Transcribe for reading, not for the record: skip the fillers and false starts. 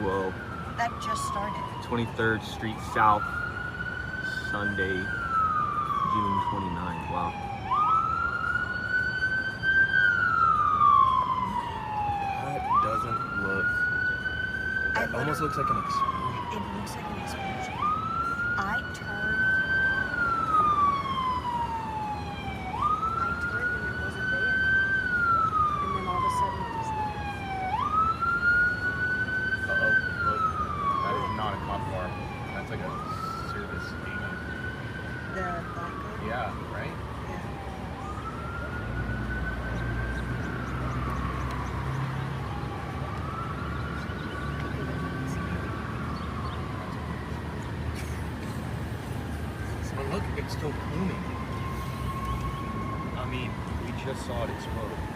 Whoa. That just started. 23rd Street South, Sunday, June 29th. Wow. That doesn't look... That almost looks like an explosion. It looks like an explosion. I turned and it wasn't there. And then all of a sudden it was there. Uh-oh, look. That is not a cop car. That's like a service agent. The black guy? Yeah, right? Yeah. But look, it's still booming. I mean, we just saw it explode.